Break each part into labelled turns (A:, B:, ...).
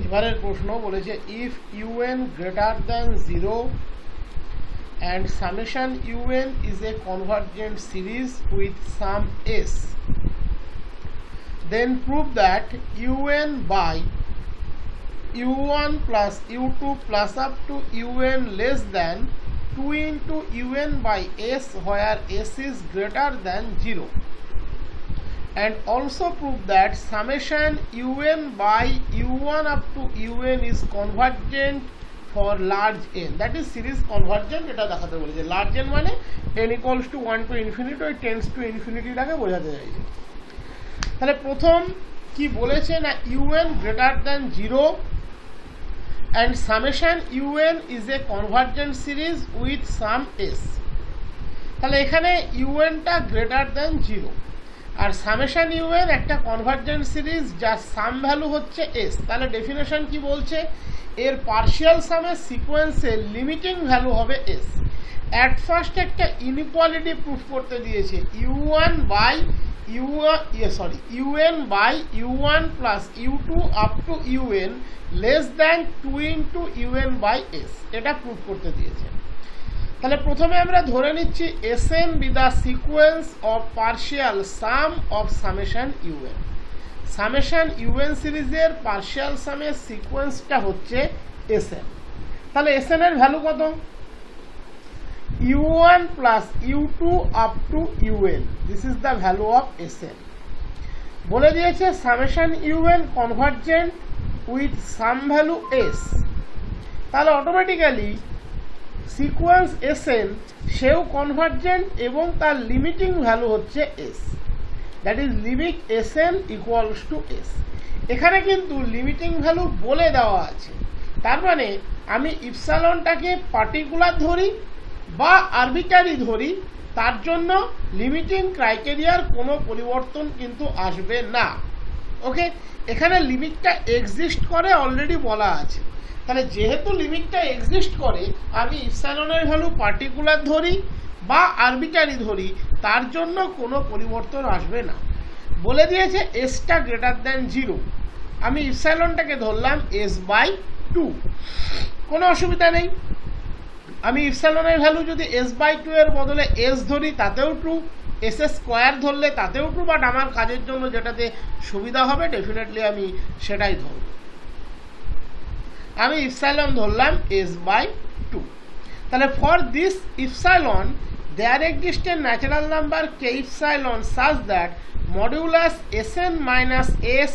A: এবারের প্রশ্ন বলেছে if UN greater than 0 and summation un is a convergent series with sum s, then prove that un by u1 plus u2 plus up to un less than 2 into un by s where s is greater than 0, and also prove that summation un by u1 up to un is convergent for large n, that is series convergent. এটা দেখাতে বলেছে large n মানে n equals to 1 to infinity ওই tends to infinity টাকে বোঝাতে চাইছে। তাহলে প্রথম কি বলেছে না un greater than 0 and summation un is a convergent series with sum s। তাহলে এখানে un টা greater than 0 আর সামেশন un একটা কনভার্জেন্ট সিরিজ যার সাম ভ্যালু হচ্ছে s। তাহলে ডেফিনেশন কি বলছে, এর পার্শিয়াল সামের সিকোয়েন্সের লিমিটিং ভ্যালু হবে s। অ্যাট ফার্স্ট একটা ইনইকুয়ালিটি প্রুফ করতে দিয়েছে un by un by u1 plus u2 up to un less than 2 into un by s, এটা প্রুফ করতে দিয়েছে। তাহলে প্রথমে আমরা ধরে নিচ্ছি Sn be the sequence of partial sum of summation un। Summation un সিরিজের পার্শিয়াল সামের সিকোয়েন্সটা হচ্ছে Sn। তাহলে Sn এর ভ্যালু কত, u1 plus u2 up to un, this is the value of Sn। বলে দিয়েছে summation un convergent with some value s, তাহলে automatically sequence Sn সেও convergent এবং তার লিমিটিং ভ্যালু হচ্ছে s, that is limit Sn equals to s। এখানে কিন্তু limiting value বলে দেওয়া আছে, তার মানে আমি ইপসালনটাকে পার্টিকুলার ধরি বা আরবিটারি ধরি, তার জন্য লিমিটিং ক্রাইটেরিয়ার কোনো পরিবর্তন কিন্তু আসবে না। ওকে, এখানে লিমিটটা এক্সিস্ট করে অলরেডি বলা আছে। তাহলে যেহেতু লিমিটটা এক্সিস্ট করে আমি ইপসালনের ভ্যালু পার্টিকুলার ধরি বা আরবিটারি ধরি, তার জন্য কোনো পরিবর্তন আসবে না। বলে দিয়েছে এসটা গ্রেটার দ্যান 0, আমি ইপসালনটাকে ধরলাম s বাই 2, কোনো অসুবিধা নেই। আমি ইপসালনের ভ্যালু যদি s বাই 2 এর বদলে s ধরি তাতেও ট্রু, s স্কোয়ার ধরলে তাতেও ট্রু, বাট আমার কাজের জন্য যেটাতে সুবিধা হবে ডেফিনেটলি আমি সেটাই ধরব। আমি ইপসাইলন ধরলাম s বাই 2। তাহলে for this epsilon there exist a natural number k epsilon such that modulus Sn minus s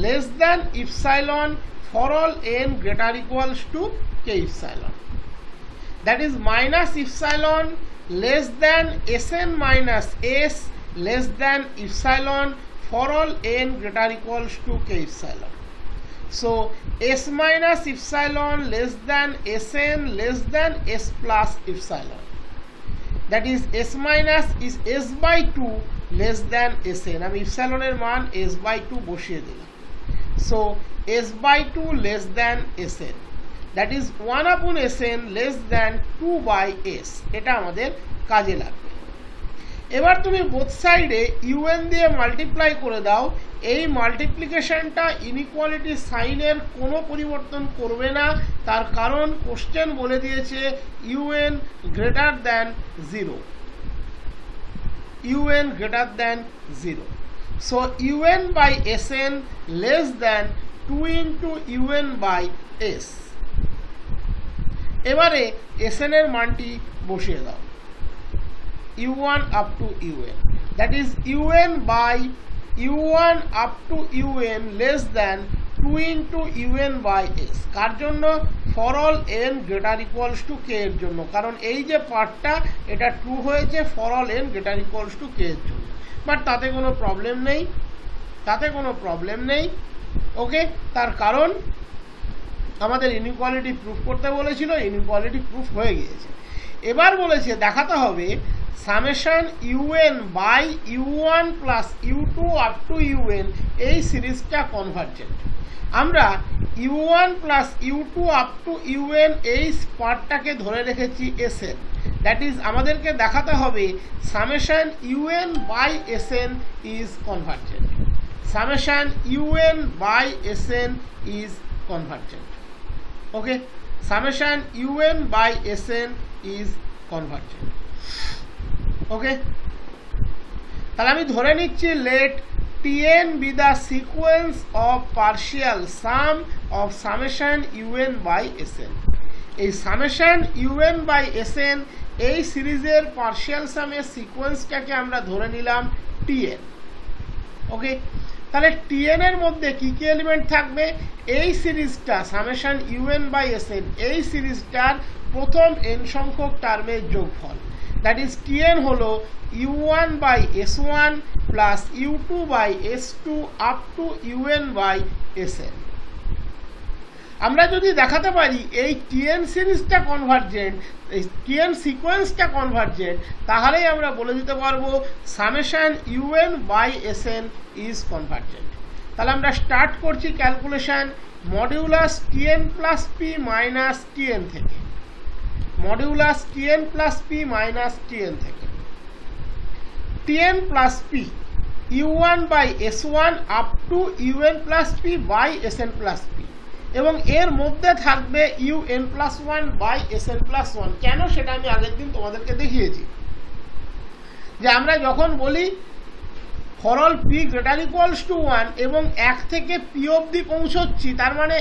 A: less than epsilon for all n greater equals to k epsilon, that is minus epsilon less than Sn minus s less than epsilon for all n greater equals to k epsilon. So s minus epsilon less than Sn less than s plus epsilon, that is s minus is s by 2 less than Sn, আমি epsilon এর মান s by 2 বসিয়ে দিলাম। So s by 2 less than Sn, that is 1 upon Sn less than 2 by s, এটা আমাদের কাজে লাগবে। এবার তুমি বোথ সাইডে un দিয়ে মাল্টিপ্লাই করে দাও, এই মাল্টিপ্লিকেশনটা ইনইকুয়ালিটি সাইনের কোনো পরিবর্তন করবে না, তার কারণ কোশ্চেন বলে দিয়েছে un greater than 0, un greater than 0। So un by Sn less than 2 into un by s। এবারে Sn এর মানটি বসিয়ে দাও u1 up to un, that is un by u1 up to un less than 2 into un by s, কার জন্য, for all n greater equals to k এর জন্য, কারণ এই যে পার্টটা এটা ট্রু হয়েছে for all n greater equals to k এর জন্য, বাট তাতে কোনো প্রবলেম নেই, তাতে কোনো প্রবলেম নেই। ওকে, তার কারণ আমাদের ইনইকুয়ালিটি প্রুফ করতে বলেছিল, ইনইকুয়ালিটি প্রুফ হয়ে গিয়েছে। এবার বলেছে দেখাতে হবে summation un by u1 plus u2 up to un এই সিরিজটা কনভার্জেন্ট। আমরা u1 plus u2 up to un এই পার্টটাকে ধরে রেখেছি Sn, দ্যাট ইজ আমাদেরকে দেখাতে হবে summation un by Sn is convergent, summation un by Sn is convergent. Okay, summation un by Sn is convergent. Okay, তাহলে আমি ধরে নিচ্ছি let Tn be the sequence of partial sum of summation un by Sn. এই summation un by Sn এই সিরিজের partial সামের সিকোয়েন্সটাকে আমরা ধরে নিলাম Tn. ওকে, তাহলে Tn এর মধ্যে কি কি এলিমেন্ট থাকবে? এই সিরিজটা সামেশন un বাই Sn এই সিরিজটার প্রথম n সংখ্যক টার্মের যোগফল, দ্যাট ইজ Tn হলো u1 by s1 plus u2 by s2 up to un by Sn. আমরা যদি দেখাতে পারি এই Tn সিরিজটা কনভার্জেন্ট, এই Tn সিকোয়েন্সটা কনভার্জেন্ট, তাহলেই আমরা বলে দিতে পারবো summation un by Sn is convergent. তাহলে আমরা স্টার্ট করছি calculation modulus Tn plus p minus Tn থেকে, modulus Tn plus p minus Tn থেকে Tn plus p u1 by s1 up to un plus p by Sn plus p, এবং এর মধ্যে থাকবে un plus one by Sn plus one. কেন সেটা আমি আগের দিন তোমাদেরকে দেখিয়েছি যে আমরা যখন বলি for all P greater equals two 1 এবং 1 থেকে পি অবধি পৌঁছচ্ছি, তার মানে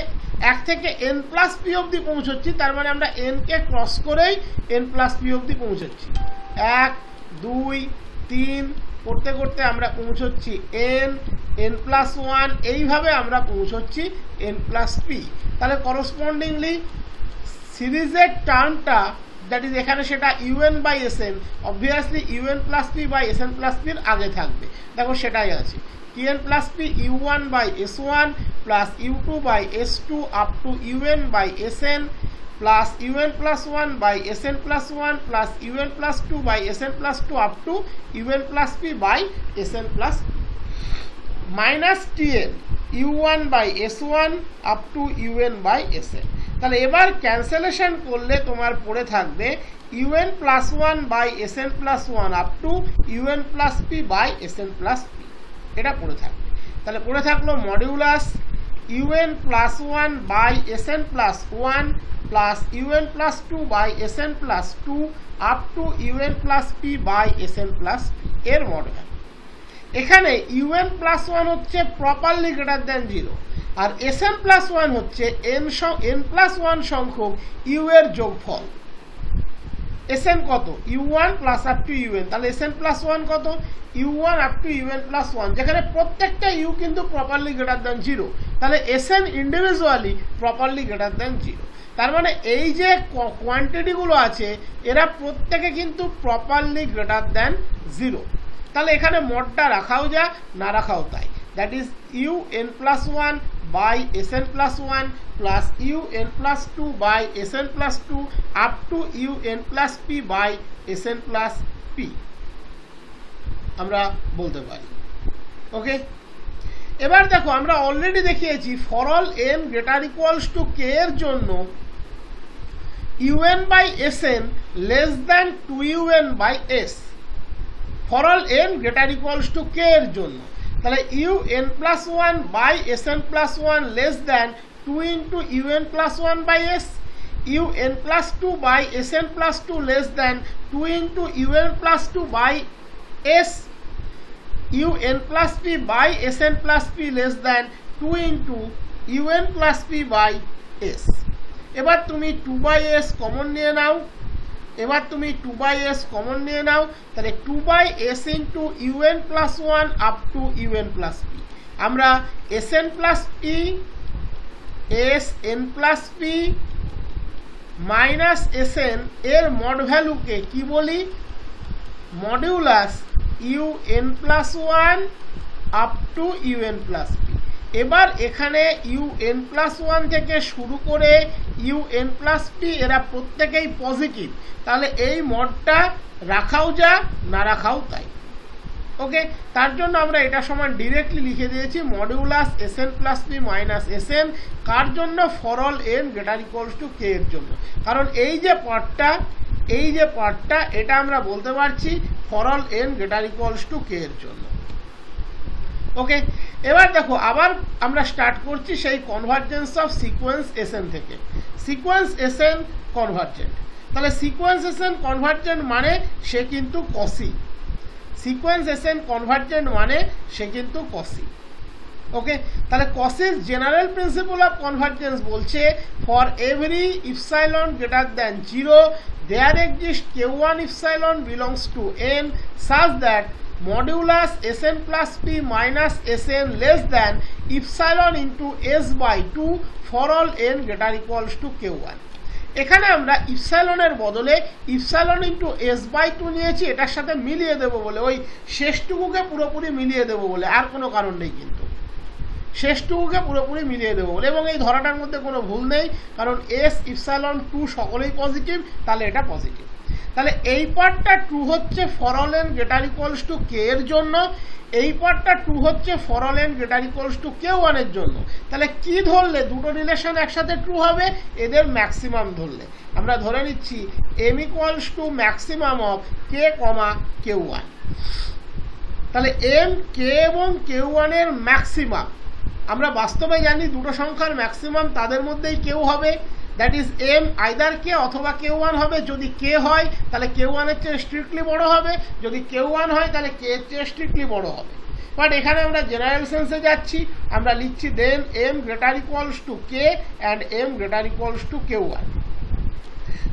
A: 1 থেকে n প্লাস পি অবধি পৌঁছচ্ছি, তার মানে আমরা n কে ক্রস করেই n প্লাস পি অবধি পৌঁছচ্ছি. 1 2 3 করতে করতে আমরা পৌঁছচ্ছি n প্লাস ওয়ান, এইভাবে আমরা পৌঁছচ্ছি n প্লাস পি. তাহলে করসপন্ডিংলি সিরিজের টার্মটা দ্যাট ইজ এখানে সেটা un by Sn, obviously un plus p by Sn plus পির আগে থাকবে. দেখো সেটাই আছে Tn plus p u1 by s1 plus u2 by s2 up to un by Sn plus un plus one by Sn plus one plus un plus two by Sn plus two up to un plus p by Sn plus minus Tn u1 by s1 up to un by Sn. তাহলে এবার cancellation করলে তোমার পড়ে থাকবে un plus one by Sn plus one up to un plus p by Sn plus p, এটা পড়ে থাকবে. তাহলে পড়ে থাকলো modulus un plus one by Sn plus one plus un plus two by Sn plus two up to un plus p by Sn plus p এর modulus. এখানে un plus one হচ্ছে properly greater than 0 আর Sn plus one হচ্ছে n plus one সংখ্যক u এর যোগফল. Sn কত? u1 plus up to un, তাহলে Sn প্লাস ওয়ান কত? u1 up to un plus one, যেখানে প্রত্যেকটা u কিন্তু প্রপারলি গ্রেটার দ্যান 0, তাহলে Sn individually properly greater than 0. তার মানে এই যে কোয়ান্টিটিগুলো আছে এরা প্রত্যেকে কিন্তু প্রপারলি গ্রেটার দ্যান 0. তাহলে এখানে মডটা রাখাও যা, না রাখাও তাই, that is un plus one by Sn plus one plus un plus two by Sn plus two up to un plus p by Sn plus p আমরা বলতে পারি. ওকে, এবার দেখো আমরা অলরেডি দেখিয়েছি for all n greater equals to k এর জন্য un by Sn less than 2un by s, for all n greater equals to k এর জন্য. তাহলে un plus one by Sn plus one less than 2 into un plus one by s, un plus two by Sn plus two less than 2 into un plus two by s, un plus p by Sn plus p less than 2 into un plus p by s. এবার তুমি 2 by s common নিয়ে নাও, এবার তুমি 2 by s common নিয়ে নাও, তাহলে 2 by s into un plus one up to un plus p. আমরা Sn plus p Sn plus p minus Sn এর মড ভ্যালুকে কি বলি? Modulus un plus one up to un plus p. এবার এখানে un প্লাস ওয়ান থেকে শুরু করে un প্লাস পি এরা প্রত্যেকেই পজিটিভ, তাহলে এই মডটা রাখাও যা, না রাখাও তাই. ওকে, তার জন্য আমরা এটা সমান ডিরেক্টলি লিখে দিয়েছি modulus Sn plus p minus Sn, কার জন্য? For all n greater equals to k এর জন্য. কারণ এই যে পার্টটা এটা আমরা বলতে পারছি for all n greater equals to k এর জন্য. ওকে, এবার দেখো আবার আমরা স্টার্ট করছি সেই কনভার্জেন্স অফ সিকোয়েন্স এসএন থেকে। সিকোয়েন্স এসএন কনভার্জেন্ট, তাহলে সিকোয়েন্স এসএন কনভার্জেন্ট মানে সে কিন্তু কসি। সিকোয়েন্স এসএন কনভার্জেন্ট মানে সে কিন্তু কসি। ওকে, তাহলে কসির জেনারেল প্রিন্সিপল অফ কনভার্জেন্স বলছে for every epsilon greater than 0 there exist k1 epsilon belongs to n such that modulus Sn plus p minus Sn less than epsilon into s by 2 for all n greater equals to k1। এখানে আমরা ইপসাইলনের বদলে epsilon into S by 2 নিয়েছি, এটার সাথে মিলিয়ে দেব বলে, ওই শেষটুকুকে পুরোপুরি মিলিয়ে দেব বলে, আর কোনো কারণ নেই, কিন্তু শেষটুকুকে পুরোপুরি মিলিয়ে দেবো বলে। এবং এই ধরাটার মধ্যে কোনো ভুল নেই, কারণ এস ইপসাইলন 2 সকলেই পজিটিভ, তাহলে এটা পজিটিভ। তাহলে এই পার্টটা ট্রু হচ্ছে for all n greater equals to k এর জন্য, এই পার্টটা ট্রু হচ্ছে for all n greater equals to k1 এর জন্য। তাহলে কি ধরলে দুটো রিলেশন একসাথে ট্রু হবে? এদের ম্যাক্সিমাম ধরলে। আমরা ধরে নিচ্ছি m equals to maximum of k, k1। তাহলে m, k এবং k1 এর ম্যাক্সিমাম আমরা বাস্তবে জানি দুটো সংখ্যার ম্যাক্সিমাম তাদের মধ্যেই কেউ হবে, that is m either k অথবা k1 হবে। যদি k হয় তাহলে k1 এর চেয়ে স্ট্রিক্টলি বড় হবে, যদি k1 হয় তাহলে k এর চেয়ে স্ট্রিক্টলি বড় হবে। বাট এখানে আমরা জেনারেল সেন্সে যাচ্ছি, আমরা লিখছি দেন m greater equals to k and m greater equals to k1।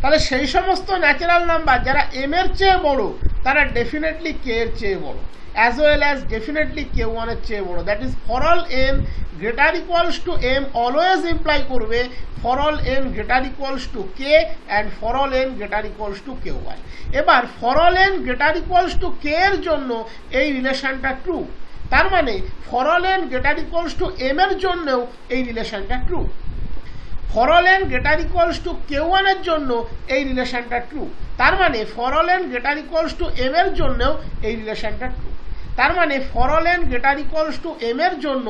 A: তাহলে সেই সমস্ত ন্যাচারাল নাম্বার যারা m এর চেয়ে বড় তারা ডেফিনেটলি k এর চেয়ে বড়, as well as definitely k1 এর চেয়ে বড়। that is for all n greater equals to m always imply করবে for all n greater equals to k and for all n greater equals to k1। এবার for all n greater equals to k এর জন্য এই রিলেশনটা true, তার মানে for all n greater equals to m এর জন্যও এই রিলেশনটা true. for all n greater equals to k1 এর জন্য এই রিলেশনটা ট্রু, তার মানে for all n greater equals to m এর জন্যও এই রিলেশনটা ট্রু। তার মানে for all n greater equals to m এর জন্য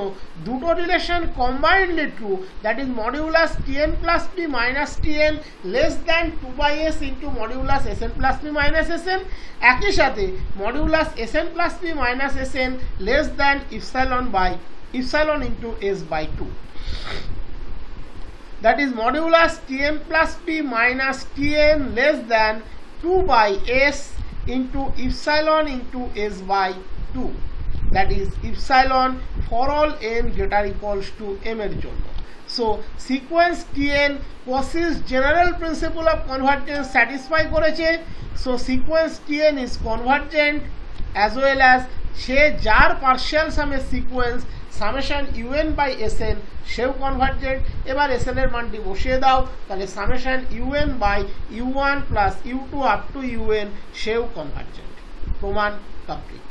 A: দুটো relation combinedly true, that is modulus tn plus p minus tn less than 2/s into modulus sn plus p minus sn, একই সাথে modulus sn plus p minus sn less than epsilon into s by 2, that is modulus tn plus p minus tn less than 2/s into epsilon into s by 2, that is epsilon for all n greater equals to m এর জন্য। So sequence tn Cauchy's general principle of convergence satisfy করেছে। So sequence tn is convergent as well as সে যার partial সামের sequence summation un by sn সেও convergent. এবার sn এর মানটি বসিয়ে দাও, তাহলে summation un by u1 plus u2 up to un সেও কনভার্জেন্ট। প্রমাণ কমপ্লিট।